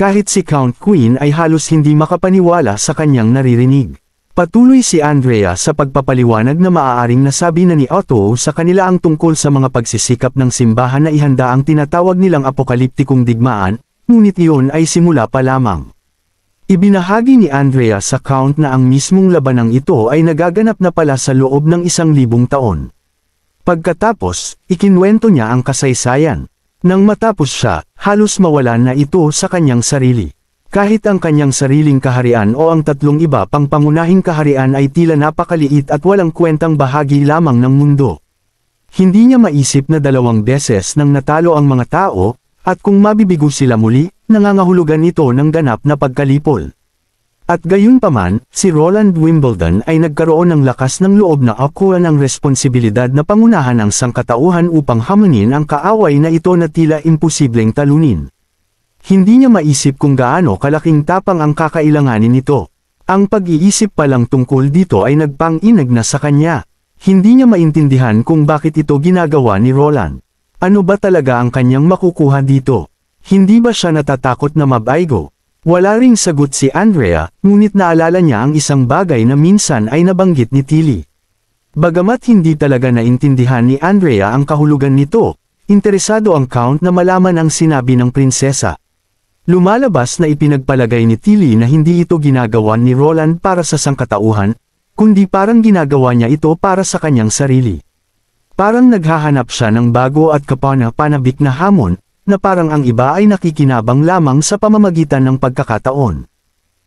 Kahit si Count Quinn ay halos hindi makapaniwala sa kanyang naririnig. Patuloy si Andrea sa pagpapaliwanag na maaaring nasabi na ni Otto sa kanila ang tungkol sa mga pagsisikap ng simbahan na ihanda ang tinatawag nilang apokaliptikong digmaan, ngunit iyon ay simula pa lamang. Ibinahagi ni Andrea sa Count na ang mismong labanang ito ay nagaganap na pala sa loob ng 1,000 taon. Pagkatapos, ikinwento niya ang kasaysayan. Nang matapos siya, halos mawalan na ito sa kanyang sarili. Kahit ang kanyang sariling kaharian o ang 3 iba pang pangunahing kaharian ay tila napakaliit at walang kwentang bahagi lamang ng mundo. Hindi niya maisip na 2 beses nang natalo ang mga tao, at kung mabibigo sila muli, nangangahulugan ito ng ganap na pagkalipol. At gayunpaman, si Roland Wimbledon ay nagkaroon ng lakas ng loob na akuha ng responsibilidad na pangunahan ang sangkatauhan upang hamunin ang kaaway na ito na tila imposibleng talunin. Hindi niya maisip kung gaano kalaking tapang ang kakailanganin nito. Ang pag-iisip pa lang tungkol dito ay nagpang-inag na sa kanya. Hindi niya maintindihan kung bakit ito ginagawa ni Roland. Ano ba talaga ang kanyang makukuha dito? Hindi ba siya natatakot na mabaigo? Wala ring sagot si Andrea, ngunit naalala niya ang isang bagay na minsan ay nabanggit ni Tilly. Bagamat hindi talaga naintindihan ni Andrea ang kahulugan nito, interesado ang Count na malaman ang sinabi ng prinsesa. Lumalabas na ipinagpalagay ni Tilly na hindi ito ginagawa ni Roland para sa sangkatauhan, kundi parang ginagawa niya ito para sa kanyang sarili. Parang naghahanap siya ng bago at kapana-panabik na hamon, na parang ang iba ay nakikinabang lamang sa pamamagitan ng pagkakataon.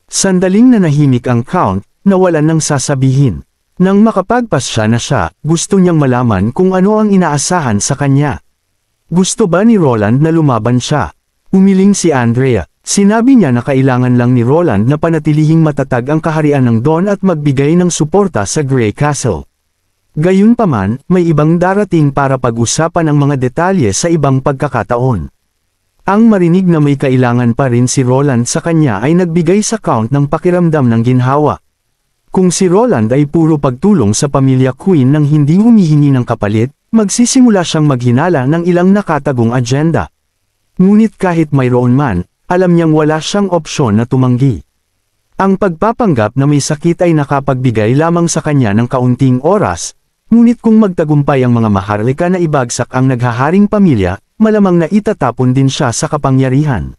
Sandaling nanahimik ang Count, nawalan ng sasabihin. Nang makapagpasya na siya, gusto niyang malaman kung ano ang inaasahan sa kanya. Gusto ba ni Roland na lumaban siya? Umiling si Andrea. Sinabi niya na kailangan lang ni Roland na panatilihing matatag ang kaharian ng Dawn at magbigay ng suporta sa Grey Castle. Gayunpaman, may ibang darating para pag-usapan ang mga detalye sa ibang pagkakataon. Ang marinig na may kailangan pa rin si Roland sa kanya ay nagbigay sa Count ng pakiramdam ng ginhawa. Kung si Roland ay puro pagtulong sa pamilya Quinn nang hindi humihingi ng kapalit, magsisimula siyang maghinala ng ilang nakatagong agenda. Ngunit kahit mayroon man, alam niyang wala siyang opsyon na tumanggi. Ang pagpapanggap na may sakit ay nakapagbigay lamang sa kanya ng kaunting oras, ngunit kung magtagumpay ang mga maharlika na ibagsak ang naghaharing pamilya, malamang na itatapon din siya sa kapangyarihan.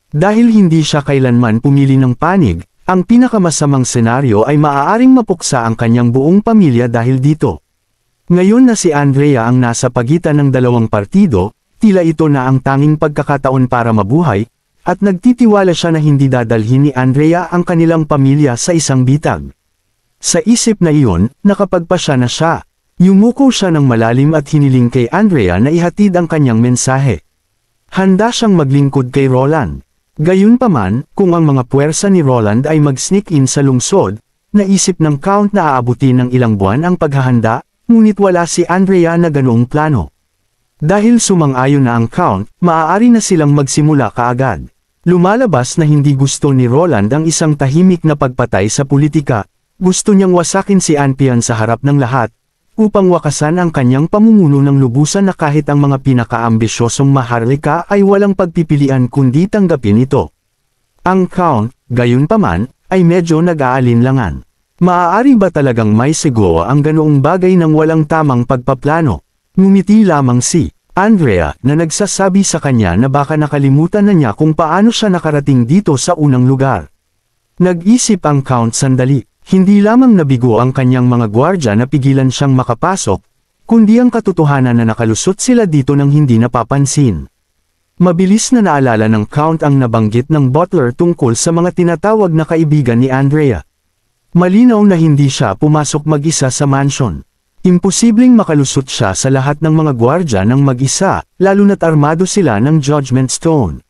Dahil hindi siya kailanman pumili ng panig, ang pinakamasamang senaryo ay maaaring mapuksa ang kanyang buong pamilya dahil dito. Ngayon na si Andrea ang nasa pagitan ng 2 partido, tila ito na ang tanging pagkakataon para mabuhay, at nagtitiwala siya na hindi dadalhin ni Andrea ang kanilang pamilya sa isang bitag. Sa isip na iyon, nakapagpasya na siya. Yumuko siya ng malalim at hiniling kay Andrea na ihatid ang kanyang mensahe. Handa siyang maglingkod kay Roland. Gayunpaman, kung ang mga puwersa ni Roland ay mag-sneak in sa lungsod, naisip ng Count na aabutin ng ilang buwan ang paghahanda, ngunit wala si Andrea na ganoong plano. Dahil sumang-ayon na ang Count, maaari na silang magsimula kaagad. Lumalabas na hindi gusto ni Roland ang isang tahimik na pagpatay sa politika, gusto niyang wasakin si Anpian sa harap ng lahat, upang wakasan ang kanyang pamumuno ng lubusan na kahit ang mga pinakaambisyosong maharlika ay walang pagpipilian kundi tanggapin ito. Ang Count, gayunpaman, ay medyo nag-aalinlangan. Maaari ba talagang may seguro ang ganoong bagay ng walang tamang pagpaplano? Ngumiti lamang si Andrea na nagsasabi sa kanya na baka nakalimutan na niya kung paano siya nakarating dito sa unang lugar. Nag-isip ang Count sandali. Hindi lamang nabigo ang kanyang mga gwardya na pigilan siyang makapasok, kundi ang katotohanan na nakalusot sila dito nang hindi napapansin. Mabilis na naalala ng Count ang nabanggit ng butler tungkol sa mga tinatawag na kaibigan ni Andrea. Malinaw na hindi siya pumasok mag-isa sa mansion. Imposibleng makalusot siya sa lahat ng mga gwardya ng mag-isa, lalo na't armado sila ng Judgment Stone.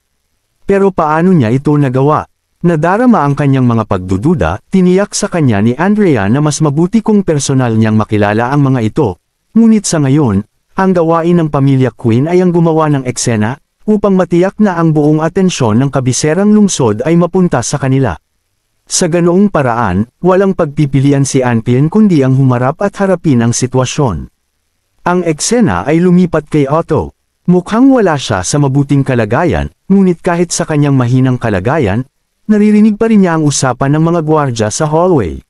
Pero paano niya ito nagawa? Nadarama ang kanyang mga pagdududa, tiniyak sa kanya ni Andrea na mas mabuti kung personal niyang makilala ang mga ito. Ngunit sa ngayon, ang gawain ng pamilya Quinn ay ang gumawa ng eksena, upang matiyak na ang buong atensyon ng kabiserang lungsod ay mapunta sa kanila. Sa ganoong paraan, walang pagpipilian si Anpian kundi ang humarap at harapin ang sitwasyon. Ang eksena ay lumipat kay Otto. Mukhang wala siya sa mabuting kalagayan, ngunit kahit sa kanyang mahinang kalagayan, naririnig pa rin niya ang usapan ng mga gwardya sa hallway.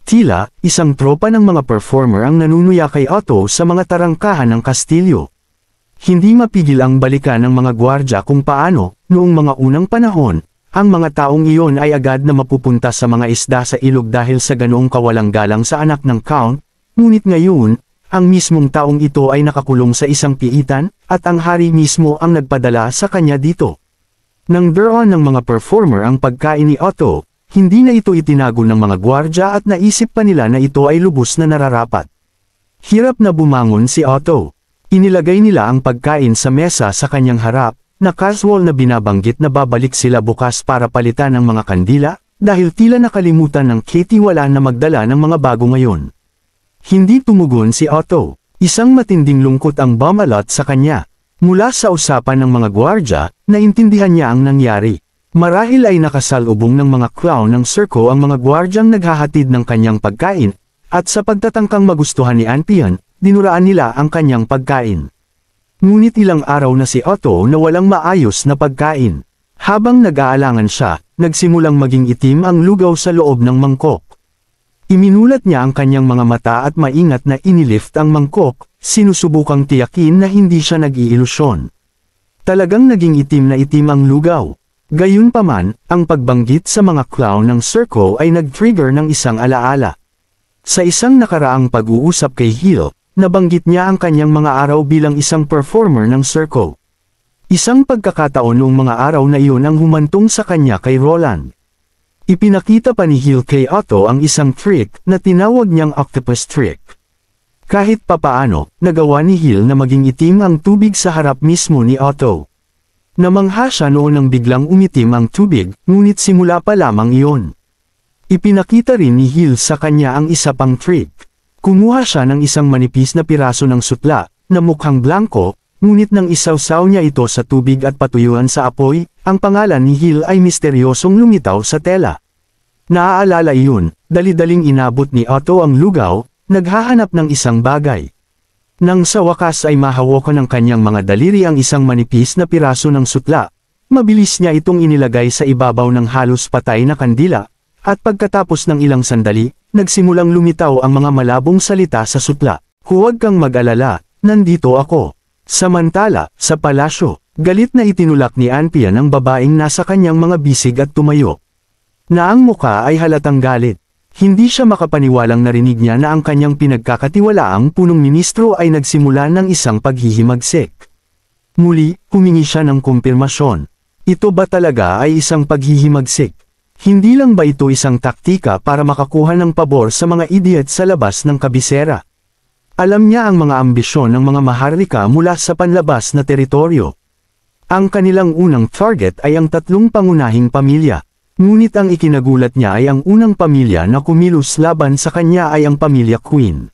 Tila, isang tropa ng mga performer ang nanunuya kay Otto sa mga tarangkahan ng kastilyo. Hindi mapigil ang balikan ng mga gwardya kung paano, noong mga unang panahon, ang mga taong iyon ay agad na mapupunta sa mga isda sa ilog dahil sa ganoong kawalang galang sa anak ng Count, ngunit ngayon, ang mismong taong ito ay nakakulong sa isang piitan, at ang hari mismo ang nagpadala sa kanya dito. Nang daron ng mga performer ang pagkain ni Otto, hindi na ito itinago ng mga gwardya at naisip pa nila na ito ay lubos na nararapat. Hirap na bumangon si Otto. Inilagay nila ang pagkain sa mesa sa kanyang harap, na casual na binabanggit na babalik sila bukas para palitan ng mga kandila, dahil tila nakalimutan ng Katie wala na magdala ng mga bago ngayon. Hindi tumugon si Otto. Isang matinding lungkot ang bumalot sa kanya. Mula sa usapan ng mga gwardya, naintindihan niya ang nangyari. Marahil ay nakasalubong ng mga clown ng circo ang mga gwardyang naghahatid ng kanyang pagkain, at sa pagtatangkang magustuhan ni Anpian, dinuraan nila ang kanyang pagkain. Ngunit ilang araw na si Otto na walang maayos na pagkain. Habang nag-aalangan siya, nagsimulang maging itim ang lugaw sa loob ng mangkok. Iminulat niya ang kanyang mga mata at maingat na inilift ang mangkok, sinusubukang tiyakin na hindi siya nag-iilusyon. Talagang naging itim na itim ang lugaw. Gayunpaman, ang pagbanggit sa mga clown ng circo ay nag-trigger ng isang alaala. Sa isang nakaraang pag-uusap kay Hill, nabanggit niya ang kanyang mga araw bilang isang performer ng circo. Isang pagkakataon noong mga araw na iyon ang humantong sa kanya kay Roland. Ipinakita pa ni Hill kay Otto ang isang trick na tinawag niyang octopus trick. Kahit papaano, nagawa ni Hill na maging itim ang tubig sa harap mismo ni Otto. Namangha siya noon nang biglang umitim ang tubig, ngunit simula pa lamang iyon. Ipinakita rin ni Hill sa kanya ang isa pang trick. Kumuha siya ng isang manipis na piraso ng sutla, na mukhang blanco, ngunit nang isawsaw niya ito sa tubig at patuyuan sa apoy, ang pangalan ni Hill ay misteryosong lumitaw sa tela. Naaalala iyon, dali-daling inabot ni Otto ang lugaw, naghahanap ng isang bagay. Nang sa wakas ay mahawakan ng kanyang mga daliri ang isang manipis na piraso ng sutla, mabilis niya itong inilagay sa ibabaw ng halos patay na kandila, at pagkatapos ng ilang sandali, nagsimulang lumitaw ang mga malabong salita sa sutla. Huwag kang mag-alala, nandito ako. Samantala, sa palasyo, galit na itinulak ni Anpian ang babaeng nasa kanyang mga bisig at tumayo. Na ang muka ay halatang galit. Hindi siya makapaniwalang narinig niya na ang kanyang pinagkakatiwalaang punong ministro ay nagsimula ng isang paghihimagsik. Muli, humingi siya ng kumpirmasyon. Ito ba talaga ay isang paghihimagsik? Hindi lang ba ito isang taktika para makakuha ng pabor sa mga idiot sa labas ng kabisera? Alam niya ang mga ambisyon ng mga maharlika mula sa panlabas na teritoryo. Ang kanilang unang target ay ang tatlong pangunahing pamilya. Ngunit ang ikinagulat niya ay ang unang pamilya na kumilos laban sa kanya ay ang pamilya Queen.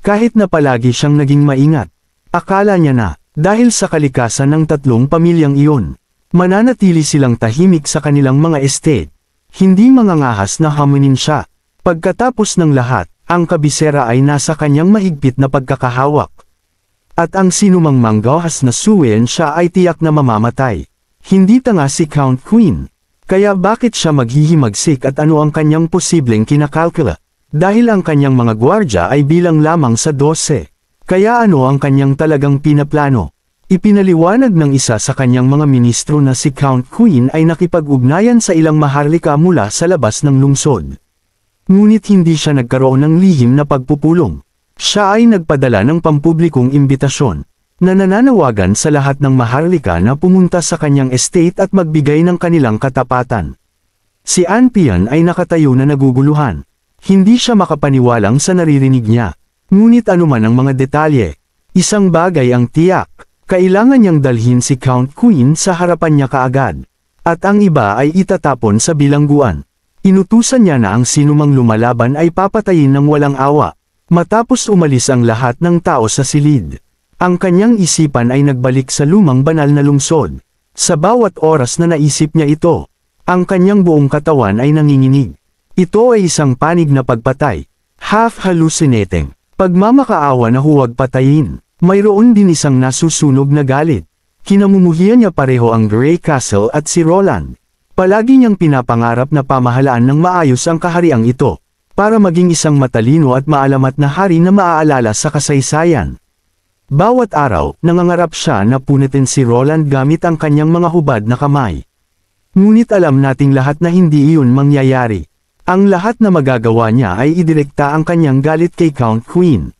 Kahit na palagi siyang naging maingat, akala niya na, dahil sa kalikasan ng tatlong pamilyang iyon, mananatili silang tahimik sa kanilang mga estate. Hindi mangangahas na hamunin siya. Pagkatapos ng lahat, ang kabisera ay nasa kanyang mahigpit na pagkakahawak. At ang sinumang manggahas na suwayan siya ay tiyak na mamamatay. Hindi tanga si Count Queen. Kaya bakit siya maghihimagsik at ano ang kanyang posibleng kinakalkula? Dahil ang kanyang mga gwardya ay bilang lamang sa 12. Kaya ano ang kanyang talagang pinaplano? Ipinaliwanag ng isa sa kanyang mga ministro na si Count Queen ay nakipag-ugnayan sa ilang maharlika mula sa labas ng lungsod. Ngunit hindi siya nagkaroon ng lihim na pagpupulong. Siya ay nagpadala ng pampublikong imbitasyon na nananawagan sa lahat ng maharlika na pumunta sa kanyang estate at magbigay ng kanilang katapatan. Si Anpian ay nakatayo na naguguluhan. Hindi siya makapaniwalang sa naririnig niya. Ngunit anuman ang mga detalye, isang bagay ang tiyak, kailangan niyang dalhin si Count Queen sa harapan niya kaagad. At ang iba ay itatapon sa bilangguan. Inutusan niya na ang sinumang lumalaban ay papatayin ng walang awa. Matapos umalis ang lahat ng tao sa silid. Ang kanyang isipan ay nagbalik sa lumang banal na lungsod. Sa bawat oras na naisip niya ito, ang kanyang buong katawan ay nanginginig. Ito ay isang panig na pagpatay, half hallucinating, pagmamakaawa na huwag patayin. Mayroon din isang nasusunog na galit. Kinamumuhian niya pareho ang Grey Castle at si Roland. Palagi niyang pinapangarap na pamahalaan ng maayos ang kahariang ito, para maging isang matalino at maalamat na hari na maaalala sa kasaysayan. Bawat araw, nangangarap siya na punitin si Roland gamit ang kanyang mga hubad na kamay. Ngunit alam nating lahat na hindi iyon mangyayari. Ang lahat na magagawa niya ay idirekta ang kanyang galit kay Count Queen.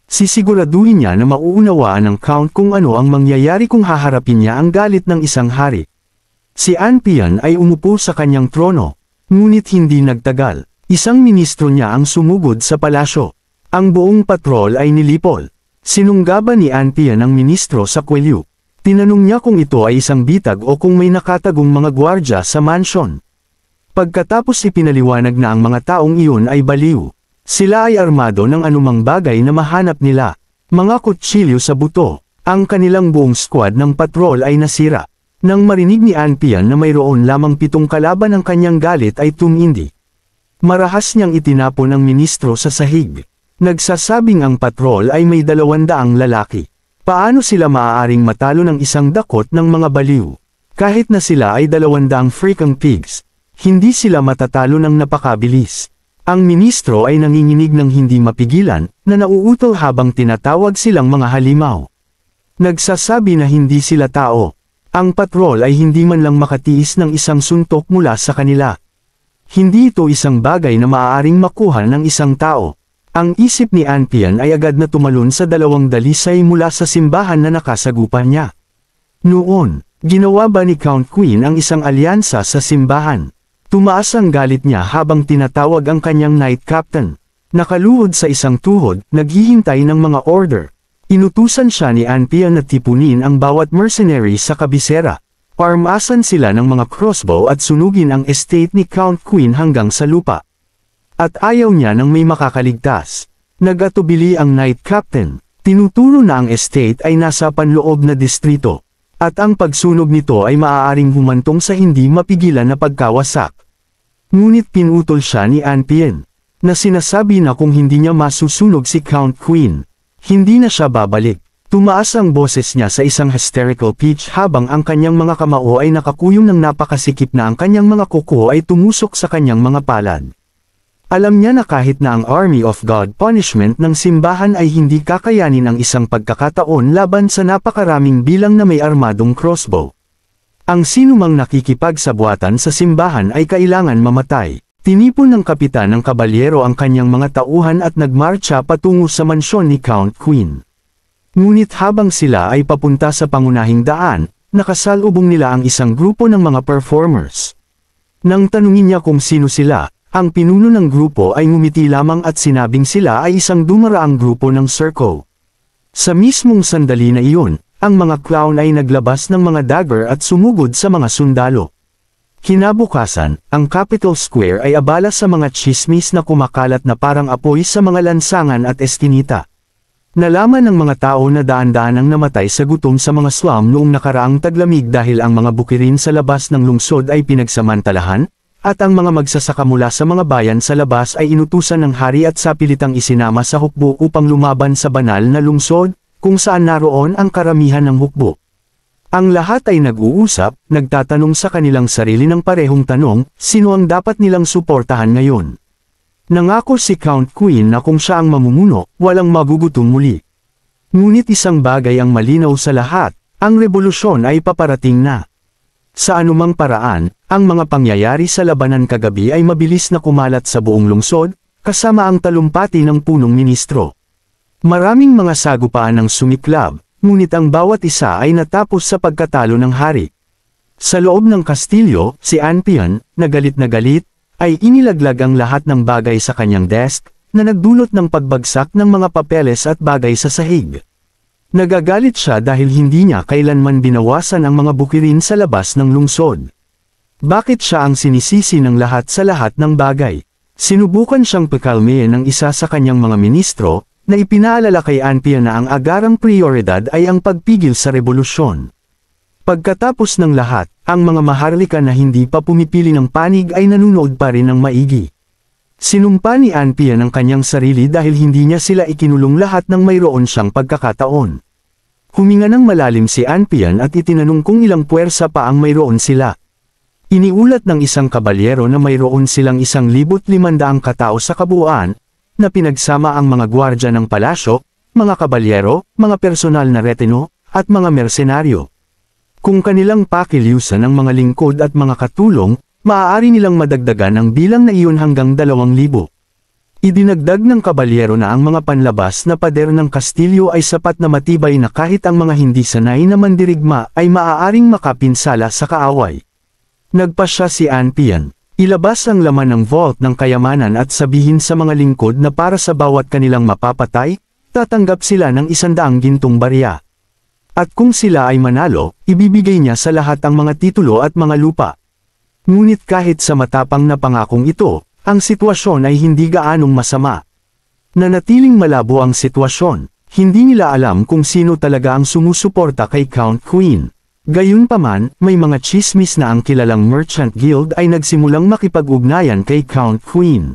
Sisiguraduhin niya na mauunawaan ng Count kung ano ang mangyayari kung haharapin niya ang galit ng isang hari. Si Anpian ay umupo sa kanyang trono, ngunit hindi nagtagal. Isang ministro niya ang sumugod sa palasyo. Ang buong patrol ay nilipol. Sinunggaban ni Anpian ang ministro sa kwelyo. Tinanong niya kung ito ay isang bitag o kung may nakatagong mga gwardya sa mansyon. Pagkatapos ipinaliwanag na ang mga taong iyon ay baliw. Sila ay armado ng anumang bagay na mahanap nila. Mga kutsilyo sa buto. Ang kanilang buong squad ng patrol ay nasira. Nang marinig ni Anpian na mayroon lamang 7 kalaban ang kanyang galit ay tumindi. Marahas niyang itinapon ang ministro sa sahig. Nagsasabing ang patrol ay may 200 lalaki. Paano sila maaaring matalo ng isang dakot ng mga baliw? Kahit na sila ay 200 freaking pigs, hindi sila matatalo ng napakabilis. Ang ministro ay nanginginig ng hindi mapigilan, na nauutol habang tinatawag silang mga halimaw. Nagsasabi na hindi sila tao. Ang patrol ay hindi man lang makatiis ng isang suntok mula sa kanila. Hindi ito isang bagay na maaaring makuha ng isang tao. Ang isip ni Anpian ay agad na tumalon sa 2 dalisay mula sa simbahan na nakasagupan niya. Noon, ginawa ba ni Count Queen ang isang alyansa sa simbahan? Tumaas ang galit niya habang tinatawag ang kanyang knight captain. Nakaluhod sa isang tuhod, naghihintay ng mga order. Inutusan siya ni Anpian na tipunin ang bawat mercenary sa kabisera. Armasan sila ng mga crossbow at sunugin ang estate ni Count Queen hanggang sa lupa. At ayaw niya nang may makakaligtas. Nagatubili ang knight captain. Tinuturo na ang estate ay nasa panloob na distrito. At ang pagsunog nito ay maaaring humantong sa hindi mapigilan na pagkawasak. Ngunit pinutol siya ni Anpian, na sinasabi na kung hindi niya masusunog si Count Queen, hindi na siya babalik. Tumaas ang boses niya sa isang hysterical pitch habang ang kanyang mga kamao ay nakakuyong ng napakasikip na ang kanyang mga kuko ay tumusok sa kanyang mga palad. Alam niya na kahit na ang Army of God punishment ng simbahan ay hindi kakayanin ang isang pagkakataon laban sa napakaraming bilang na may armadong crossbow. Ang sinumang nakikipagsabuatan sa simbahan ay kailangan mamatay. Tinipon ng kapitan ng kabalyero ang kanyang mga tauhan at nagmarcha patungo sa mansyon ni Count Queen. Ngunit habang sila ay papunta sa pangunahing daan, nakasalubong nila ang isang grupo ng mga performers. Nang tanungin niya kung sino sila, ang pinuno ng grupo ay ngumiti lamang at sinabing sila ay isang dumaraang grupo ng Circo. Sa mismong sandali na iyon, ang mga clown ay naglabas ng mga dagger at sumugod sa mga sundalo. Kinabukasan, ang Capitol Square ay abala sa mga tsismis na kumakalat na parang apoy sa mga lansangan at eskinita. Nalaman ng mga tao na daan-daanang namatay sa gutom sa mga slum noong nakaraang taglamig dahil ang mga bukirin sa labas ng lungsod ay pinagsamantalahan, at ang mga magsasaka mula sa mga bayan sa labas ay inutusan ng hari at sapilitang isinama sa hukbo upang lumaban sa banal na lungsod, kung saan naroon ang karamihan ng hukbo. Ang lahat ay nag-uusap, nagtatanong sa kanilang sarili ng parehong tanong, sino ang dapat nilang suportahan ngayon. Nangako si Count Queen na kung siya ang mamumuno, walang magugutom muli. Ngunit isang bagay ang malinaw sa lahat, ang revolusyon ay paparating na. Sa anumang paraan, ang mga pangyayari sa labanan kagabi ay mabilis na kumalat sa buong lungsod, kasama ang talumpati ng punong ministro. Maraming mga sagupaan ang sumiklab, ngunit ang bawat isa ay natapos sa pagkatalo ng hari. Sa loob ng kastilyo, si Anpian, na galit, ay inilaglag ang lahat ng bagay sa kanyang desk, na nagdulot ng pagbagsak ng mga papeles at bagay sa sahig. Nagagalit siya dahil hindi niya kailanman binawasan ang mga bukirin sa labas ng lungsod. Bakit siya ang sinisisi ng lahat sa lahat ng bagay? Sinubukan siyang pakalmayin ng isa sa kanyang mga ministro, na ipinaalala kay Anpian na ang agarang prioridad ay ang pagpigil sa revolusyon. Pagkatapos ng lahat, ang mga maharlika na hindi pa pumipili ng panig ay nanunood pa rin ng maigi. Sinumpa ni Anpian ang kanyang sarili dahil hindi niya sila ikinulong lahat ng mayroon siyang pagkakataon. Huminga ng malalim si Anpian at itinanong kung ilang puwersa pa ang mayroon sila. Iniulat ng isang kabalyero na mayroon silang 1,500 katao sa kabuuan, na pinagsama ang mga gwardya ng palasyo, mga kabalyero, mga personal na retino, at mga mersenaryo. Kung kanilang pakilyusan ang mga lingkod at mga katulong, maaari nilang madagdagan ang bilang na iyon hanggang 2,000. Idinagdag ng kabalyero na ang mga panlabas na pader ng kastilyo ay sapat na matibay na kahit ang mga hindi sanay na mandirigma ay maaaring makapinsala sa kaaway. Nagpasya si Anpian, ilabas ang laman ng vault ng kayamanan at sabihin sa mga lingkod na para sa bawat kanilang mapapatay, tatanggap sila ng 100 gintong barya. At kung sila ay manalo, ibibigay niya sa lahat ang mga titulo at mga lupa. Ngunit kahit sa matapang na pangakong ito, ang sitwasyon ay hindi gaanong masama. Nanatiling malabo ang sitwasyon, hindi nila alam kung sino talaga ang sumusuporta kay Count Queen. Gayunpaman, may mga chismis na ang kilalang Merchant Guild ay nagsimulang makipag-ugnayan kay Count Queen.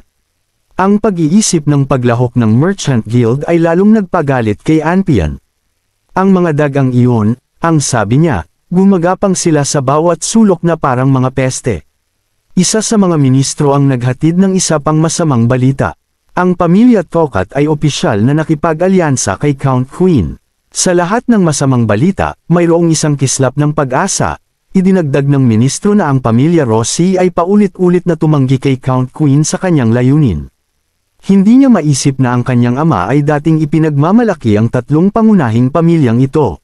Ang pag-iisip ng paglahok ng Merchant Guild ay lalong nagpagalit kay Anpian. Ang mga dagang iyon, ang sabi niya, gumagapang sila sa bawat sulok na parang mga peste. Isa sa mga ministro ang naghatid ng isa pang masamang balita. Ang pamilya Tokat ay opisyal na nakipag-alyansa kay Count Queen. Sa lahat ng masamang balita, mayroong isang kislap ng pag-asa. Idinagdag ng ministro na ang pamilya Rossi ay paulit-ulit na tumanggi kay Count Queen sa kanyang layunin. Hindi niya maisip na ang kanyang ama ay dating ipinagmamalaki ang 3 pangunahing pamilyang ito.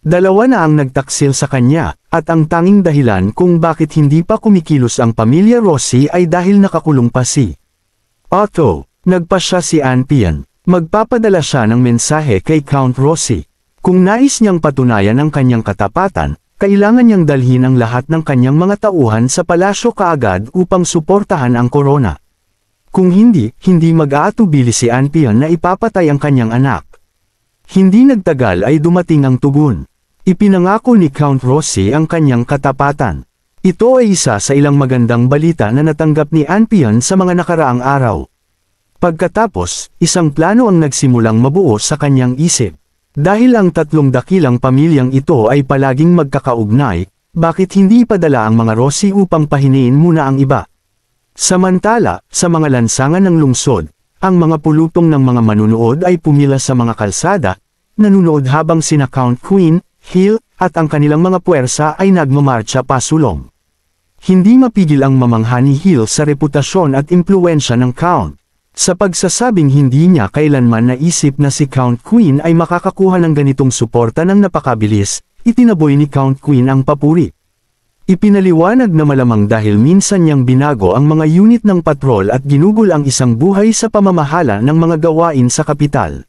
2 na ang nagtaksil sa kanya, at ang tanging dahilan kung bakit hindi pa kumikilos ang pamilya Rossi ay dahil nakakulong pa si Otto. Nagpasya si Anpian, magpapadala siya ng mensahe kay Count Rossi. Kung nais niyang patunayan ang kanyang katapatan, kailangan niyang dalhin ang lahat ng kanyang mga tauhan sa palasyo kaagad upang suportahan ang korona. Kung hindi mag-aatubili si Anpian na ipapatay ang kanyang anak. Hindi nagtagal ay dumating ang tugon. Ipinangako ni Count Rossi ang kanyang katapatan. Ito ay isa sa ilang magandang balita na natanggap ni Anpian sa mga nakaraang araw. Pagkatapos, isang plano ang nagsimulang mabuo sa kanyang isip. Dahil ang 3 dakilang pamilyang ito ay palaging magkakaugnay, bakit hindi ipadala ang mga Rossi upang pahiniin muna ang iba? Samantala, sa mga lansangan ng lungsod, ang mga pulutong ng mga manunood ay pumila sa mga kalsada, nanunood habang sina Count Queen, Hill, at ang kanilang mga puwersa ay nagmamarcha pasulong. Hindi mapigil ang mamangha ni Hill sa reputasyon at impluwensya ng Count. Sa pagsasabing hindi niya kailanman naisip na si Count Queen ay makakakuha ng ganitong suporta ng napakabilis, itinaboy ni Count Queen ang papuri. Ipinaliwanag na malamang dahil minsan niyang binago ang mga unit ng patrol at ginugol ang isang buhay sa pamamahala ng mga gawain sa kapital.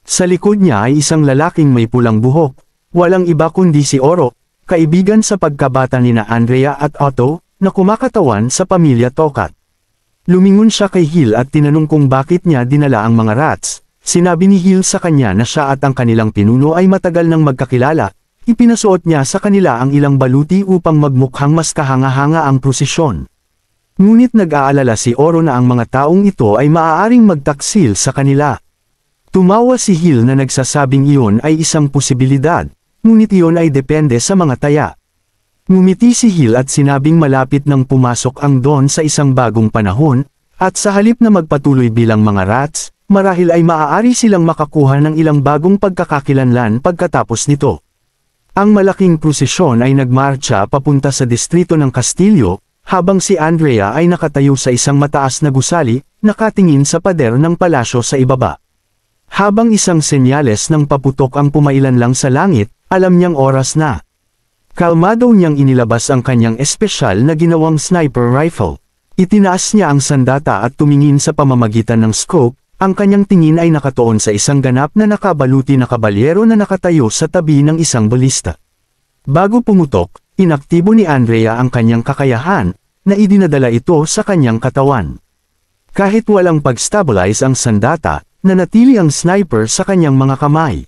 Sa likod niya ay isang lalaking may pulang buhok, walang iba kundi si Oro, kaibigan sa pagkabata nina Andrea at Otto, na kumakatawan sa pamilya Tokat. Lumingon siya kay Hill at tinanong kung bakit niya dinala ang mga rats. Sinabi ni Hill sa kanya na siya at ang kanilang pinuno ay matagal nang magkakilala. Ipinasuot niya sa kanila ang ilang baluti upang magmukhang mas kahanga-hanga ang prosesyon. Ngunit nag-aalala si Oro na ang mga taong ito ay maaaring magtaksil sa kanila. Tumawa si Hill na nagsasabing iyon ay isang posibilidad, ngunit iyon ay depende sa mga taya. Ngumiti si Hill at sinabing malapit nang pumasok ang Dawn sa isang bagong panahon, at sa halip na magpatuloy bilang mga rats, marahil ay maaari silang makakuha ng ilang bagong pagkakakilanlan pagkatapos nito. Ang malaking prosesyon ay nagmarcha papunta sa distrito ng Kastilyo, habang si Andrea ay nakatayo sa isang mataas na gusali, nakatingin sa pader ng palasyo sa ibaba. Habang isang senyales ng paputok ang pumailan lang sa langit, alam niyang oras na. Kalmado niyang inilabas ang kanyang espesyal na ginawang sniper rifle. Itinaas niya ang sandata at tumingin sa pamamagitan ng scope, ang kanyang tingin ay nakatuon sa isang ganap na nakabaluti na kabalyero na nakatayo sa tabi ng isang balista. Bago pumutok, inaktibo ni Andrea ang kanyang kakayahan, na idinadala ito sa kanyang katawan. Kahit walang pag-stabilize ang sandata, nanatili ang sniper sa kanyang mga kamay.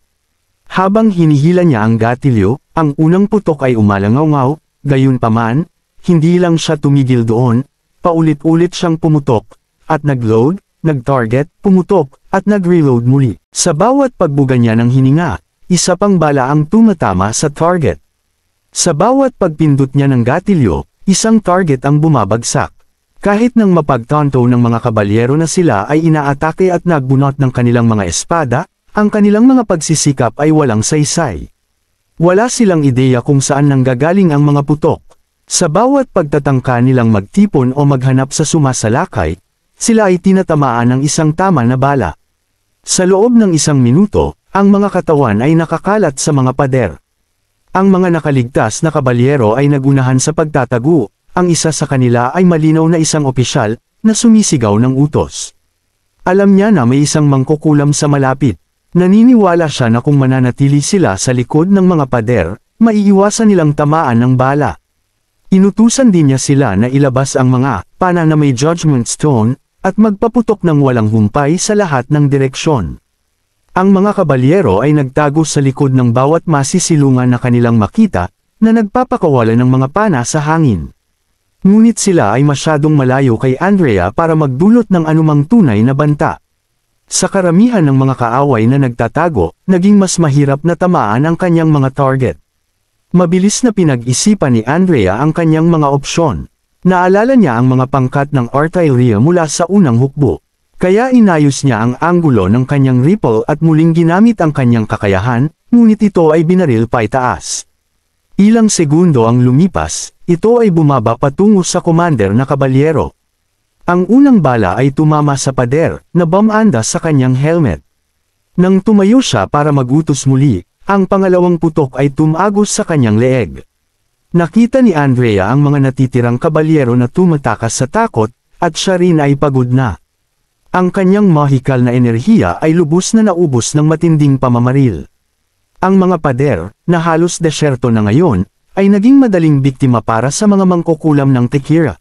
Habang hinihila niya ang gatilyo, ang unang putok ay umalangaw-ngaw, gayunpaman, hindi lang siya tumigil doon, paulit-ulit siyang pumutok, at nag-load, nag-target, pumutok, at nag-reload muli. Sa bawat pagbuga niya ng hininga, isa pang bala ang tumatama sa target. Sa bawat pagpindot niya ng gatilyo, isang target ang bumabagsak. Kahit nang mapagtanto ng mga kabalyero na sila ay inaatake at nagbunot ng kanilang mga espada, ang kanilang mga pagsisikap ay walang saysay. Wala silang ideya kung saan nanggagaling ang mga putok. Sa bawat pagtatangka nilang magtipon o maghanap sa sumasalakay, sila ay tinatamaan ng isang tama na bala. Sa loob ng 1 minuto, ang mga katawan ay nakakalat sa mga pader. Ang mga nakaligtas na kabalyero ay nagunahan sa pagtatago. Ang isa sa kanila ay malinaw na isang opisyal, na sumisigaw ng utos. Alam niya na may isang mangkukulam sa malapit. Naniniwala siya na kung mananatili sila sa likod ng mga pader, maiiwasan nilang tamaan ng bala. Inutusan din niya sila na ilabas ang mga pana na may judgment stone, at magpaputok ng walang humpay sa lahat ng direksyon. Ang mga kabalyero ay nagtago sa likod ng bawat masisilungan na kanilang makita, na nagpapakawala ng mga pana sa hangin. Ngunit sila ay masyadong malayo kay Andrea para magdulot ng anumang tunay na banta. Sa karamihan ng mga kaaway na nagtatago, naging mas mahirap na tamaan ang kanyang mga target. Mabilis na pinag-isipan ni Andrea ang kanyang mga opsyon. Naalala niya ang mga pangkat ng artillery mula sa unang hukbo. Kaya inayos niya ang anggulo ng kanyang rifle at muling ginamit ang kanyang kakayahan, ngunit ito ay binaril paitaas. Ilang segundo ang lumipas, ito ay bumaba patungo sa commander na kabalyero. Ang unang bala ay tumama sa pader, na bumanda sa kanyang helmet. Nang tumayo siya para magutos muli, ang pangalawang putok ay tumagos sa kanyang leeg. Nakita ni Andrea ang mga natitirang kabalyero na tumatakas sa takot, at siya rin ay pagod na. Ang kanyang mahikal na enerhiya ay lubos na naubos ng matinding pamamaril. Ang mga pader, na halos desyerto na ngayon, ay naging madaling biktima para sa mga mangkukulam ng tekira.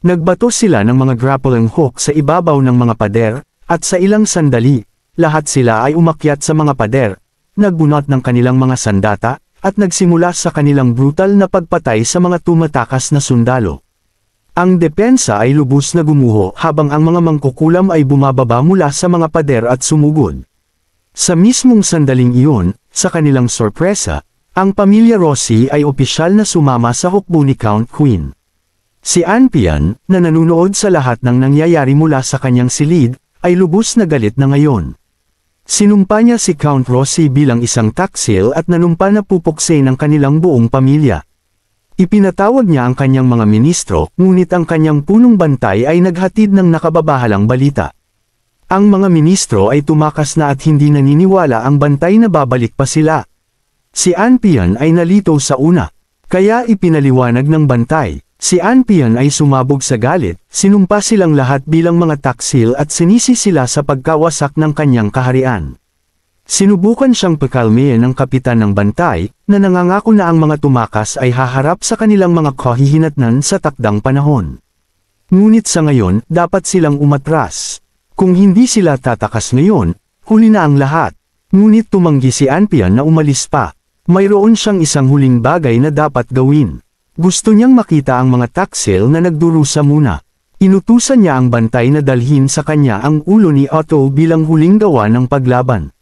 Nagbato sila ng mga grappling hook sa ibabaw ng mga pader, at sa ilang sandali, lahat sila ay umakyat sa mga pader, nagbunot ng kanilang mga sandata, at nagsimula sa kanilang brutal na pagpatay sa mga tumatakas na sundalo. Ang depensa ay lubos na gumuho habang ang mga mangkukulam ay bumababa mula sa mga pader at sumugod. Sa mismong sandaling iyon, sa kanilang sorpresa, ang pamilya Rossi ay opisyal na sumama sa hukbo ni Count Quinn. Si Anpian, na nanunood sa lahat ng nangyayari mula sa kanyang silid, ay lubos na galit na ngayon. Sinumpa niya si Count Rossi bilang isang taksil at nanumpa na pupukse ng kanilang buong pamilya. Ipinatawag niya ang kanyang mga ministro, ngunit ang kanyang punong bantay ay naghatid ng nakababahalang balita. Ang mga ministro ay tumakas na at hindi naniniwala ang bantay na babalik pa sila. Si Anpian ay nalito sa una, kaya ipinaliwanag ng bantay. Si Anpian ay sumabog sa galit, sinumpa silang lahat bilang mga taksil at sinisi sila sa pagkawasak ng kanyang kaharian. Sinubukan siyang pakalmayan ng kapitan ng bantay, na nangangako na ang mga tumakas ay haharap sa kanilang mga kahihinatnan sa takdang panahon. Ngunit sa ngayon, dapat silang umatras. Kung hindi sila tatakas ngayon, huli na ang lahat. Ngunit tumanggi si Anpian na umalis pa. Mayroon siyang isang huling bagay na dapat gawin. Gusto niyang makita ang mga taksil na nagdurusa muna. Inutusan niya ang bantay na dalhin sa kanya ang ulo ni Otto bilang huling gawa ng paglaban.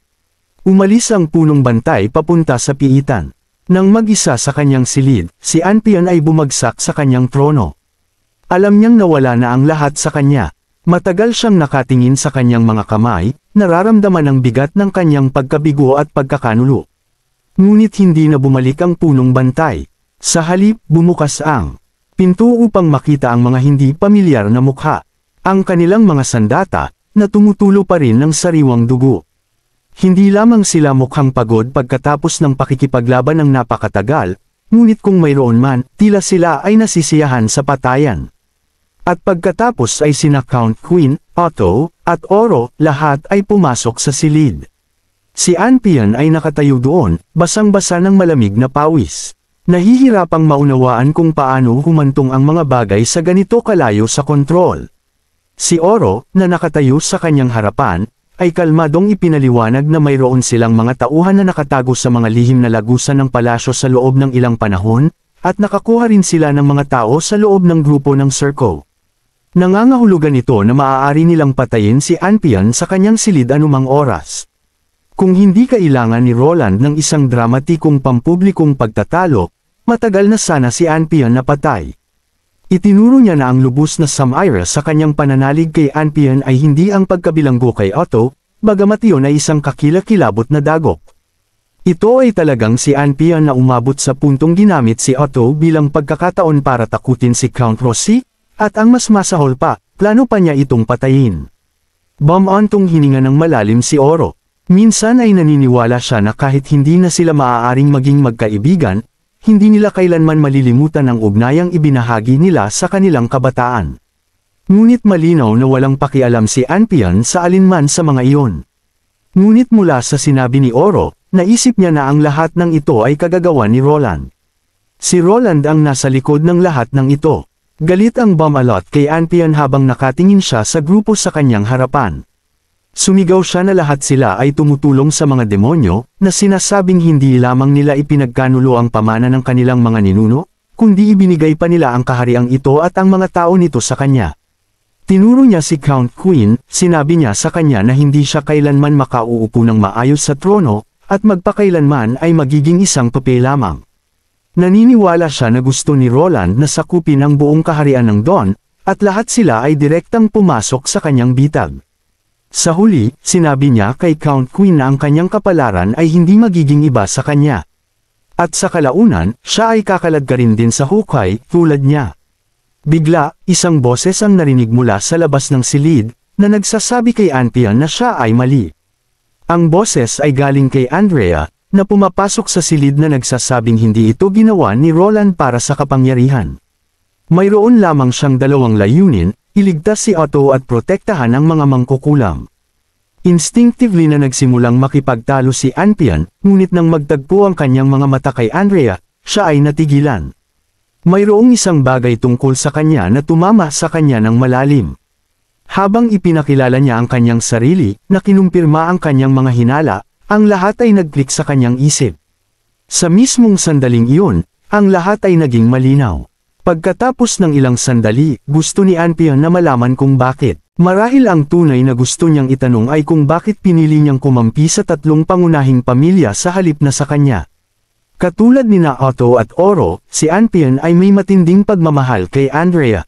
Umalis ang punong bantay papunta sa piitan. Nang mag-isa sa kanyang silid, si Anpian ay bumagsak sa kanyang trono. Alam niyang nawala na ang lahat sa kanya. Matagal siyang nakatingin sa kanyang mga kamay, nararamdaman ang bigat ng kanyang pagkabigo at pagkakanulo. Ngunit hindi na bumalik ang punong bantay. Sa halip, bumukas ang pinto upang makita ang mga hindi pamilyar na mukha. Ang kanilang mga sandata, na tumutulo pa rin ng sariwang dugo. Hindi lamang sila mukhang pagod pagkatapos ng pakikipaglaban ng napakatagal, ngunit kung mayroon man, tila sila ay nasisiyahan sa patayan. At pagkatapos ay sina Count Quinn, Otto, at Oro, lahat ay pumasok sa silid. Si Anpian ay nakatayo doon, basang-basa ng malamig na pawis. Nahihirapang maunawaan kung paano humantong ang mga bagay sa ganito kalayo sa kontrol. Si Oro, na nakatayo sa kanyang harapan, ay kalmadong ipinaliwanag na mayroon silang mga tauhan na nakatago sa mga lihim na lagusan ng palasyo sa loob ng ilang panahon, at nakakuha rin sila ng mga tao sa loob ng grupo ng Serco. Nangangahulugan ito na maaari nilang patayin si Anpian sa kanyang silid anumang oras. Kung hindi kailangan ni Roland ng isang dramatikong pampublikong pagtatalo, matagal na sana si Anpian na patay. Itinuro niya na ang lubos na Samira sa kanyang pananalig kay Anpian ay hindi ang pagkabilanggo kay Otto, bagamat iyon ay isang kakilakilabot na dagok. Ito ay talagang si Anpian na umabot sa puntong ginamit si Otto bilang pagkakataon para takutin si Count Rossi, at ang mas masahol pa, plano pa niya itong patayin. Bumantong hininga ng malalim si Oro. Minsan ay naniniwala siya na kahit hindi na sila maaaring maging magkaibigan, hindi nila kailanman malilimutan ang ugnayang ibinahagi nila sa kanilang kabataan. Ngunit malinaw na walang pakialam si Anpian sa alinman sa mga iyon. Ngunit mula sa sinabi ni Oro, naisip niya na ang lahat ng ito ay kagagawan ni Roland. Si Roland ang nasa likod ng lahat ng ito. Galit ang Bumalot kay Anpian habang nakatingin siya sa grupo sa kanyang harapan. Sumigaw siya na lahat sila ay tumutulong sa mga demonyo, na sinasabing hindi lamang nila ipinagkanulo ang pamana ng kanilang mga ninuno, kundi ibinigay pa nila ang kahariang ito at ang mga tao nito sa kanya. Tinuro niya si Count Queen, sinabi niya sa kanya na hindi siya kailanman makauupo ng maayos sa trono, at magpakailanman ay magiging isang pape lamang. Naniniwala siya na gusto ni Roland na sakupin ang buong kaharian ng Don, at lahat sila ay direktang pumasok sa kanyang bitag. Sa huli, sinabi niya kay Count Queen na ang kanyang kapalaran ay hindi magiging iba sa kanya. At sa kalaunan, siya ay kakaladkarin din sa hukay, tulad niya. Bigla, isang boses ang narinig mula sa labas ng silid, na nagsasabi kay Anpian na siya ay mali. Ang boses ay galing kay Andrea, na pumapasok sa silid na nagsasabing hindi ito ginawa ni Roland para sa kapangyarihan. Mayroon lamang siyang dalawang layunin, iligtas si Otto at protektahan ang mga mangkukulam. Instinctively na nagsimulang makipagtalo si Anpian, ngunit nang magtagpo ang kanyang mga mata kay Andrea, siya ay natigilan. Mayroong isang bagay tungkol sa kanya na tumama sa kanya ng malalim. Habang ipinakilala niya ang kanyang sarili, na kinumpirma ang kanyang mga hinala, ang lahat ay nag-click sa kanyang isip. Sa mismong sandaling iyon, ang lahat ay naging malinaw. Pagkatapos ng ilang sandali, gusto ni Anpian na malaman kung bakit. Marahil ang tunay na gusto niyang itanong ay kung bakit pinili niyang kumampi sa tatlong pangunahing pamilya sa halip na sa kanya. Katulad ni na Otto at Oro, si Anpian ay may matinding pagmamahal kay Andrea.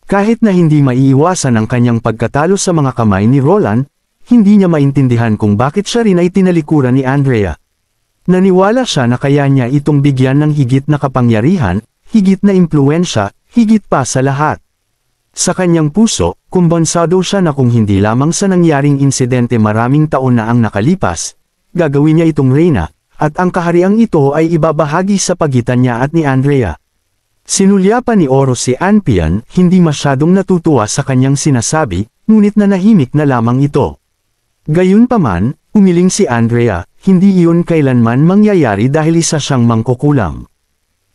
Kahit na hindi maiiwasan ang kanyang pagkatalo sa mga kamay ni Roland, hindi niya maintindihan kung bakit siya rin ay tinalikuran ni Andrea. Naniwala siya na kaya niya itong bigyan ng higit na kapangyarihan, higit na impluwensya, higit pa sa lahat. Sa kanyang puso, kumbonsado siya na kung hindi lamang sa nangyaring insidente maraming taon na ang nakalipas, gagawin niya itong reyna, at ang kahariang ito ay ibabahagi sa pagitan niya at ni Andrea. Sinulyapan ni Oro si Anpian, hindi masyadong natutuwa sa kanyang sinasabi, ngunit nanahimik na lamang ito. Gayunpaman, umiling si Andrea, hindi iyon kailanman mangyayari dahil isa siyang mangkukulam.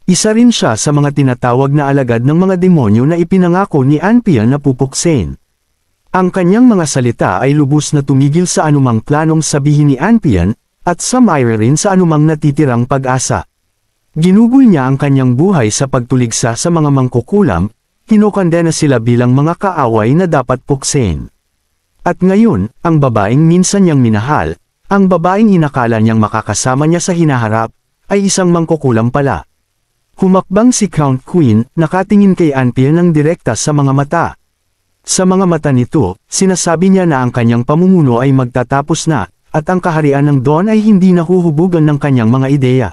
Isa rin siya sa mga tinatawag na alagad ng mga demonyo na ipinangako ni Anpian na pupuksin. Ang kanyang mga salita ay lubos na tumigil sa anumang planong sabihin ni Anpian, at Samira rin sa anumang natitirang pag-asa. Ginugol niya ang kanyang buhay sa pagtuligsa sa mga mangkukulam, kinokondena sila bilang mga kaaway na dapat puksin. At ngayon, ang babaeng minsan niyang minahal, ang babaeng inakala niyang makakasama niya sa hinaharap, ay isang mangkukulam pala. Humakbang si Count Queen, nakatingin kay Anpian ng direkta sa mga mata. Sa mga mata nito, sinasabi niya na ang kanyang pamumuno ay magtatapos na, at ang kaharian ng Don ay hindi nahuhubugan ng kanyang mga ideya.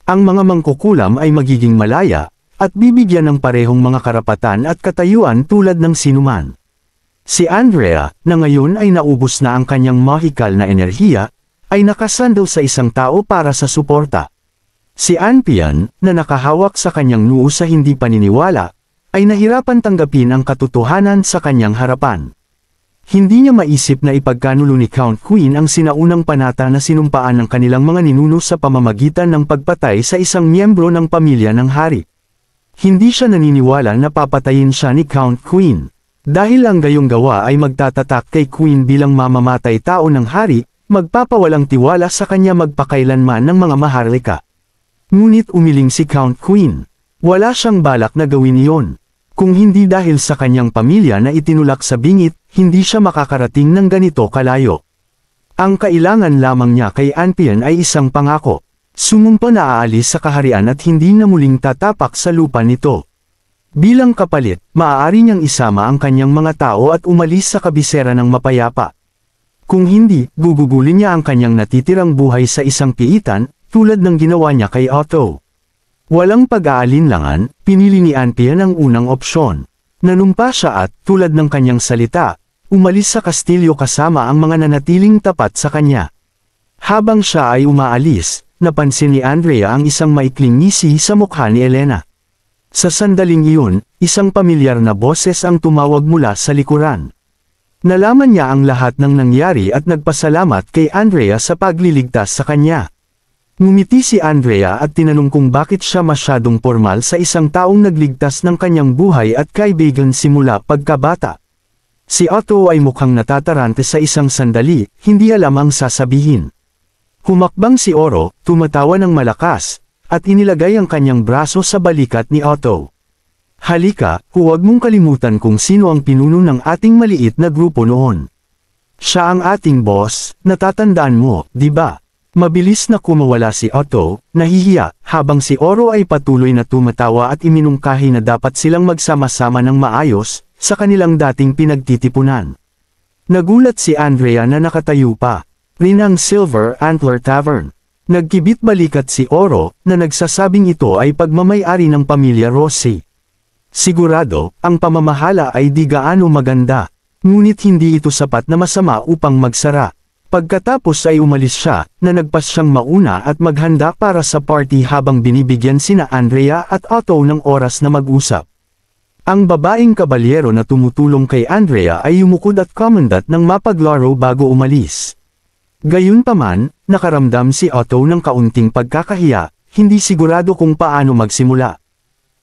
Ang mga mangkukulam ay magiging malaya, at bibigyan ng parehong mga karapatan at katayuan tulad ng sinuman. Si Andrea, na ngayon ay naubos na ang kanyang mahikal na enerhiya, ay nakasandal sa isang tao para sa suporta. Si Anpian, na nakahawak sa kanyang noo sa hindi paniniwala, ay nahirapan tanggapin ang katotohanan sa kanyang harapan. Hindi niya maisip na ipagkanulo ni Count Queen ang sinaunang panata na sinumpaan ng kanilang mga ninuno sa pamamagitan ng pagpatay sa isang miyembro ng pamilya ng hari. Hindi siya naniniwala na papatayin siya ni Count Queen. Dahil ang gayong gawa ay magtatatak kay Queen bilang mamamatay tao ng hari, magpapawalang tiwala sa kanya magpakailanman ng mga maharlika. Ngunit umiling si Count Queen. Wala siyang balak na gawin iyon. Kung hindi dahil sa kanyang pamilya na itinulak sa bingit, hindi siya makakarating ng ganito kalayo. Ang kailangan lamang niya kay Anpian ay isang pangako. Sumumpa na aalis sa kaharian at hindi na muling tatapak sa lupa nito. Bilang kapalit, maaari niyang isama ang kanyang mga tao at umalis sa kabisera ng mapayapa. Kung hindi, gugugulin niya ang kanyang natitirang buhay sa isang piitan, tulad ng ginawa niya kay Otto. Walang pag-aalinlangan, pinili ni Anpian ang unang opsyon. Nanumpa siya at, tulad ng kanyang salita, umalis sa kastilyo kasama ang mga nanatiling tapat sa kanya. Habang siya ay umaalis, napansin ni Andrea ang isang maikling ngisi sa mukha ni Elena. Sa sandaling iyon, isang pamilyar na boses ang tumawag mula sa likuran. Nalaman niya ang lahat ng nangyari at nagpasalamat kay Andrea sa pagliligtas sa kanya. Ngumiti si Andrea at tinanong kung bakit siya masyadong formal sa isang taong nagligtas ng kanyang buhay at kaibigan simula pagkabata. Si Otto ay mukhang natatarante sa isang sandali, hindi alam ang sasabihin. Humakbang si Oro, tumatawa ng malakas, at inilagay ang kanyang braso sa balikat ni Otto. Halika, huwag mong kalimutan kung sino ang pinuno ng ating maliit na grupo noon. Siya ang ating boss, natatandaan mo, di ba? Mabilis na kumawala si Otto, nahihiya, habang si Oro ay patuloy na tumatawa at iminungkahi na dapat silang magsama-sama ng maayos, sa kanilang dating pinagtitipunan. Nagulat si Andrea na nakatayo pa, rin ang Silver Antler Tavern. Nagkibit balikat si Oro, na nagsasabing ito ay pagmamay-ari ng pamilya Rossi. Sigurado, ang pamamahala ay di gaano maganda, ngunit hindi ito sapat na masama upang magsara. Pagkatapos ay umalis siya, na nagpas siyang mauna at maghanda para sa party habang binibigyan sina Andrea at Otto ng oras na mag-usap. Ang babaeng kabalyero na tumutulong kay Andrea ay yumukod at kumandat ng mapaglaro bago umalis. Gayunpaman, nakaramdam si Otto ng kaunting pagkakahiya, hindi sigurado kung paano magsimula.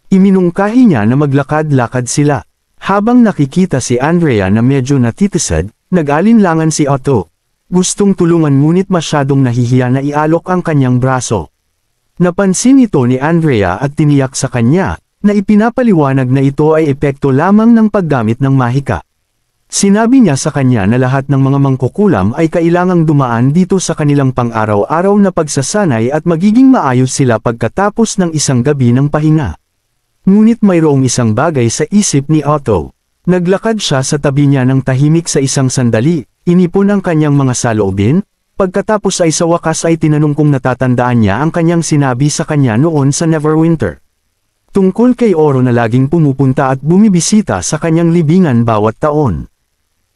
Iminungkahi niya na maglakad-lakad sila. Habang nakikita si Andrea na medyo natitisad, nag-alinlangan si Otto. Gustong tulungan ngunit masyadong nahihiya na ialok ang kanyang braso. Napansin ito ni Andrea at tiniyak sa kanya, na ipinapaliwanag na ito ay epekto lamang ng paggamit ng mahika. Sinabi niya sa kanya na lahat ng mga mangkukulam ay kailangang dumaan dito sa kanilang pang-araw-araw na pagsasanay at magiging maayos sila pagkatapos ng isang gabi ng pahinga. Ngunit mayroong isang bagay sa isip ni Otto. Naglakad siya sa tabi niya ng tahimik sa isang sandali. Inipon ang kanyang mga saloobin, pagkatapos ay sa wakas ay tinanong kung natatandaan niya ang kanyang sinabi sa kanya noon sa Neverwinter. Tungkol kay Oro na laging pumupunta at bumibisita sa kanyang libingan bawat taon.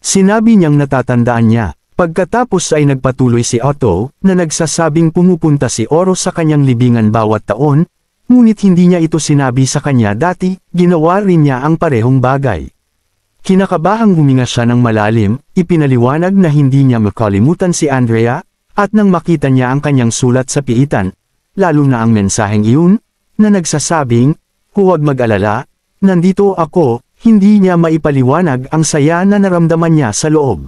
Sinabi niyang natatandaan niya, pagkatapos ay nagpatuloy si Otto, na nagsasabing pumupunta si Oro sa kanyang libingan bawat taon, ngunit hindi niya ito sinabi sa kanya dati, ginawa rin niya ang parehong bagay. Kinakabahang huminga siya ng malalim, ipinaliwanag na hindi niya makalimutan si Andrea, at nang makita niya ang kanyang sulat sa piitan, lalo na ang mensaheng iyon, na nagsasabing, huwag mag-alala, nandito ako, hindi niya maipaliwanag ang saya na naramdaman niya sa loob.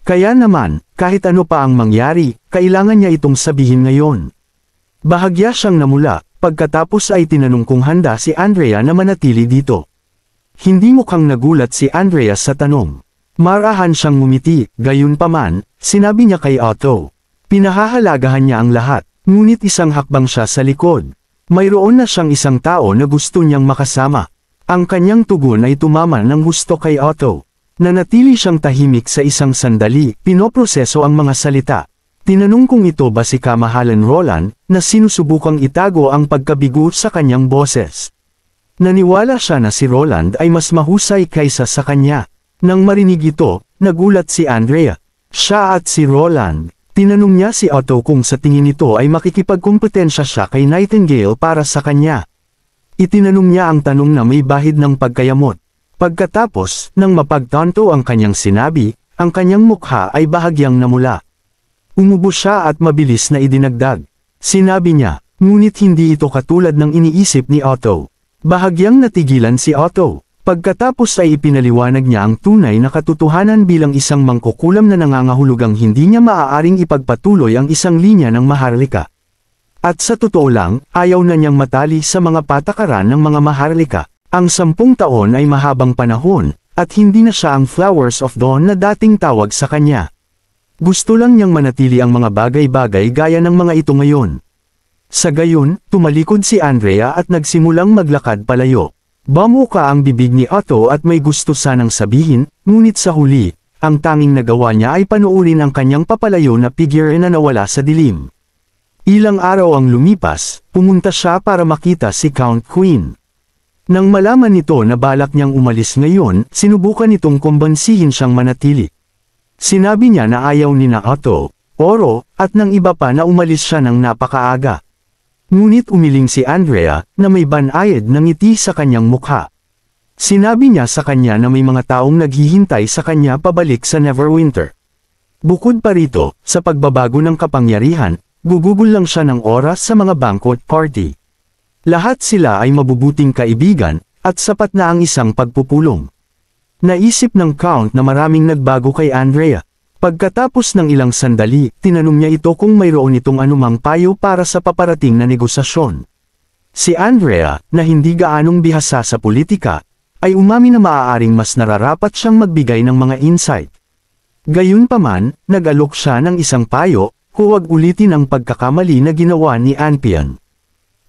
Kaya naman, kahit ano pa ang mangyari, kailangan niya itong sabihin ngayon. Bahagya siyang namula, pagkatapos ay tinanong kung handa si Andrea na manatili dito. Hindi mukhang nagulat si Andrea sa tanong. Marahan siyang ngumiti, gayunpaman, sinabi niya kay Otto. Pinahahalagahan niya ang lahat, ngunit isang hakbang siya sa likod. Mayroon na siyang isang tao na gusto niyang makasama. Ang kanyang tugon ay tumama ng gusto kay Otto. Nanatili siyang tahimik sa isang sandali, pinoproseso ang mga salita. Tinanong kung ito ba si Kamahalan Roland, na sinusubukang itago ang pagkabigo sa kanyang boses. Naniwala siya na si Roland ay mas mahusay kaysa sa kanya. Nang marinig ito, nagulat si Andrea. Siya at si Roland. Tinanong niya si Otto kung sa tingin nito ay makikipagkumpetensya siya kay Nightingale para sa kanya. Itinanong niya ang tanong na may bahid ng pagkayamot. Pagkatapos, nang mapagtanto ang kanyang sinabi, ang kanyang mukha ay bahagyang namula. Umubo siya at mabilis na idinagdag. Sinabi niya, ngunit hindi ito katulad ng iniisip ni Otto. Bahagyang natigilan si Otto. Pagkatapos ay ipinaliwanag niya ang tunay na katotohanan bilang isang mangkukulam na nangangahulugang hindi niya maaaring ipagpatuloy ang isang linya ng maharlika. At sa totoo lang, ayaw na niyang matali sa mga patakaran ng mga maharlika. Ang 10 taon ay mahabang panahon, at hindi na siya ang Flowers of Dawn na dating tawag sa kanya. Gusto lang niyang manatili ang mga bagay-bagay gaya ng mga ito ngayon. Sa gayon, tumalikod si Andrea at nagsimulang maglakad palayo. Bumuka ang bibig ni Otto at may gusto sanang sabihin, ngunit sa huli, ang tanging nagawa niya ay panuurin ang kanyang papalayo na figure na nawala sa dilim. Ilang araw ang lumipas, pumunta siya para makita si Count Queen. Nang malaman nito na balak niyang umalis ngayon, sinubukan nitong kumbansihin siyang manatili. Sinabi niya na ayaw ni na Otto, Oro, at ng iba pa na umalis siya ng napakaaga. Ngunit umiling si Andrea, na may banayad ng ngiti sa kanyang mukha. Sinabi niya sa kanya na may mga taong naghihintay sa kanya pabalik sa Neverwinter. Bukod pa rito, sa pagbabago ng kapangyarihan, gugugol lang siya ng oras sa mga banquet party. Lahat sila ay mabubuting kaibigan, at sapat na ang isang pagpupulong. Naisip ng Count na maraming nagbago kay Andrea. Pagkatapos ng ilang sandali, tinanong niya ito kung mayroon itong anumang payo para sa paparating na negosasyon. Si Andrea, na hindi gaanong bihasa sa politika, ay umamin na maaaring mas nararapat siyang magbigay ng mga insight. Gayunpaman, nag-alok siya ng isang payo, huwag ulitin ang pagkakamali na ginawa ni Anpian.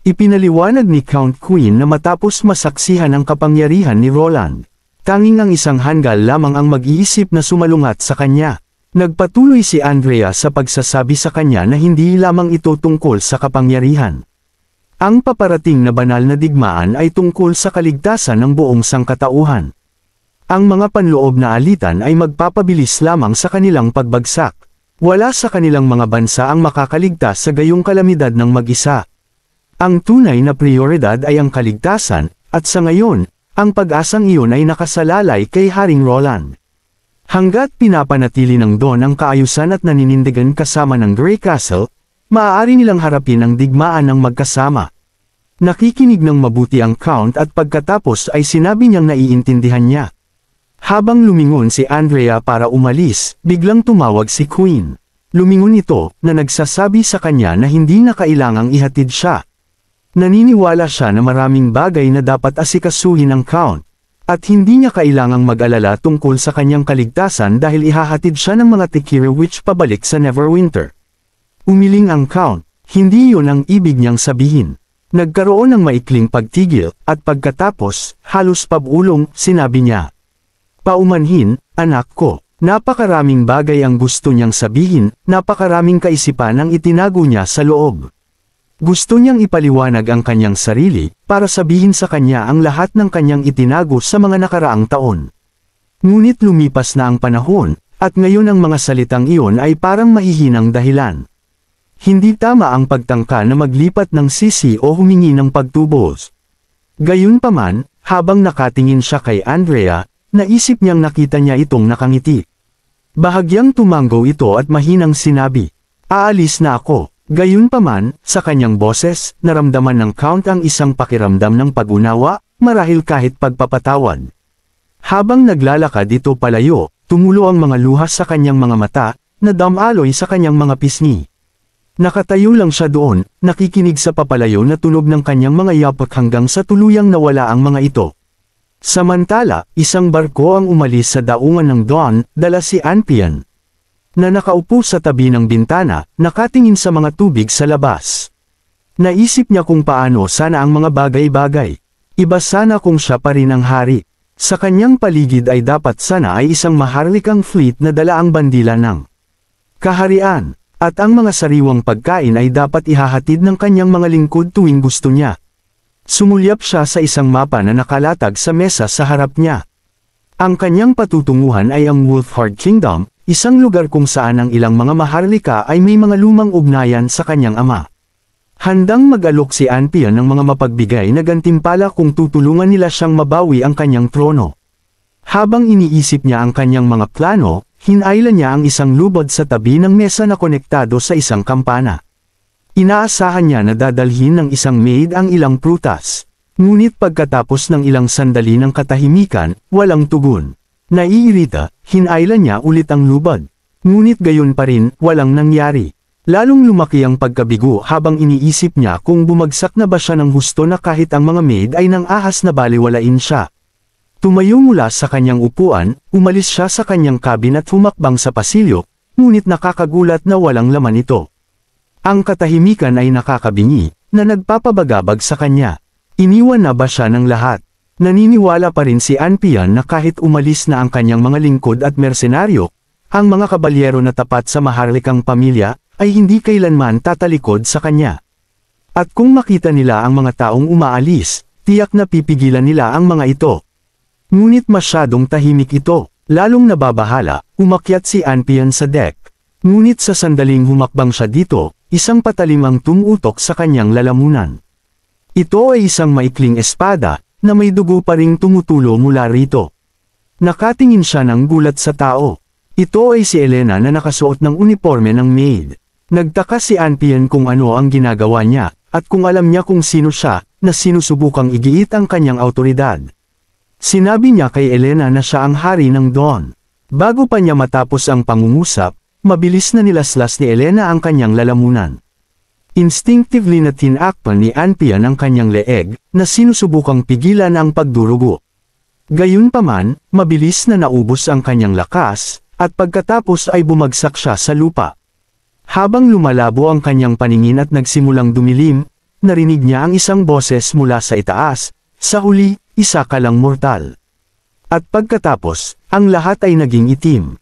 Ipinaliwanag ni Count Queen na matapos masaksihan ang kapangyarihan ni Roland, tanging ang isang hanggal lamang ang mag-iisip na sumalungat sa kanya. Nagpatuloy si Andrea sa pagsasabi sa kanya na hindi lamang ito tungkol sa kapangyarihan. Ang paparating na banal na digmaan ay tungkol sa kaligtasan ng buong sangkatauhan. Ang mga panloob na alitan ay magpapabilis lamang sa kanilang pagbagsak. Wala sa kanilang mga bansa ang makakaligtas sa gayong kalamidad ng mag-isa. Ang tunay na prioridad ay ang kaligtasan, at sa ngayon, ang pag-asang iyon ay nakasalalay kay Haring Roland. Hanggat pinapanatili ng Dawn ang kaayusan at naninindigan kasama ng Grey Castle, maaari nilang harapin ang digmaan ng magkasama. Nakikinig ng mabuti ang Count at pagkatapos ay sinabi niyang naiintindihan niya. Habang lumingon si Andrea para umalis, biglang tumawag si Queen. Lumingon ito, na nagsasabi sa kanya na hindi na kailangang ihatid siya. Naniniwala siya na maraming bagay na dapat asikasuhin ng Count. At hindi niya kailangang mag-alala tungkol sa kanyang kaligtasan dahil ihahatid siya ng mga Tikiri Witch pabalik sa Neverwinter. Umiling ang Count, hindi yun ang ibig niyang sabihin. Nagkaroon ng maikling pagtigil, at pagkatapos, halos pabulong, sinabi niya. Paumanhin, anak ko, napakaraming bagay ang gusto niyang sabihin, napakaraming kaisipan ang itinago niya sa loob. Gusto niyang ipaliwanag ang kanyang sarili, para sabihin sa kanya ang lahat ng kanyang itinago sa mga nakaraang taon. Ngunit lumipas na ang panahon, at ngayon ang mga salitang iyon ay parang mahihinang dahilan. Hindi tama ang pagtangka na maglipat ng sisi o humingi ng pagtubos. Gayunpaman, habang nakatingin siya kay Andrea, naisip niyang nakita niya itong nakangiti. Bahagyang tumanggo ito at mahinang sinabi, "Aalis na ako." Gayunpaman, sa kanyang boses, naramdaman ng Count ang isang pakiramdam ng pag-unawa, marahil kahit pagpapatawad. Habang naglalakad ito palayo, tumulo ang mga luha sa kanyang mga mata, na damaloy sa kanyang mga pisngi. Nakatayo lang siya doon, nakikinig sa papalayo na tunog ng kanyang mga yapak hanggang sa tuluyang nawala ang mga ito. Samantala, isang barko ang umalis sa daungan ng Dawn, dala si Anpian, na nakaupo sa tabi ng bintana, nakatingin sa mga tubig sa labas. Naisip niya kung paano sana ang mga bagay-bagay. Iba sana kung siya pa rin ang hari. Sa kanyang paligid ay dapat sana ay isang maharlikang fleet na dala ang bandila ng kaharian, at ang mga sariwang pagkain ay dapat ihahatid ng kanyang mga lingkod tuwing gusto niya. Sumulyap siya sa isang mapa na nakalatag sa mesa sa harap niya. Ang kanyang patutunguhan ay ang Wolfhard Kingdom, isang lugar kung saan ang ilang mga maharlika ay may mga lumang ugnayan sa kanyang ama. Handang mag-alok si Anpian ng mga mapagbigay na gantimpala kung tutulungan nila siyang mabawi ang kanyang trono. Habang iniisip niya ang kanyang mga plano, hinailan niya ang isang lubod sa tabi ng mesa na konektado sa isang kampana. Inaasahan niya na dadalhin ng isang maid ang ilang prutas. Ngunit pagkatapos ng ilang sandali ng katahimikan, walang tugon. Naiirita, hinailan niya ulit ang lubad. Ngunit gayon pa rin, walang nangyari. Lalong lumaki ang pagkabigo habang iniisip niya kung bumagsak na ba siya ng husto na kahit ang mga maid ay nang ahas na baliwalain siya. Tumayo mula sa kanyang upuan, umalis siya sa kanyang cabin at humakbang sa pasilyo, ngunit nakakagulat na walang laman ito. Ang katahimikan ay nakakabingi, na nagpapabagabag sa kanya. Iniwan na ba siya ng lahat? Naniniwala pa rin si Anpian na kahit umalis na ang kanyang mga lingkod at mersenaryo, ang mga kabalyero na tapat sa maharlikang pamilya, ay hindi kailanman tatalikod sa kanya. At kung makita nila ang mga taong umaalis, tiyak na pipigilan nila ang mga ito. Ngunit masyadong tahimik ito, lalong nababahala, umakyat si Anpian sa deck. Ngunit sa sandaling humakbang siya dito, isang patalim ang tumutok sa kanyang lalamunan. Ito ay isang maikling espada, na may dugo pa ring tumutulo mula rito. Nakatingin siya ng gulat sa tao. Ito ay si Elena na nakasuot ng uniforme ng maid. Nagtaka si Anpian kung ano ang ginagawa niya, at kung alam niya kung sino siya, na sinusubukang igiit ang kanyang autoridad. Sinabi niya kay Elena na siya ang hari ng Dawn. Bago pa niya matapos ang pangungusap, mabilis na nilaslas ni Elena ang kanyang lalamunan. Instinctively na tinakpan ni Anpian ang kanyang leeg, na sinusubukang pigilan ang pagdurugo. Gayunpaman, mabilis na naubos ang kanyang lakas, at pagkatapos ay bumagsak siya sa lupa. Habang lumalabo ang kanyang paningin at nagsimulang dumilim, narinig niya ang isang boses mula sa itaas, sa huli, isa ka lang mortal. At pagkatapos, ang lahat ay naging itim.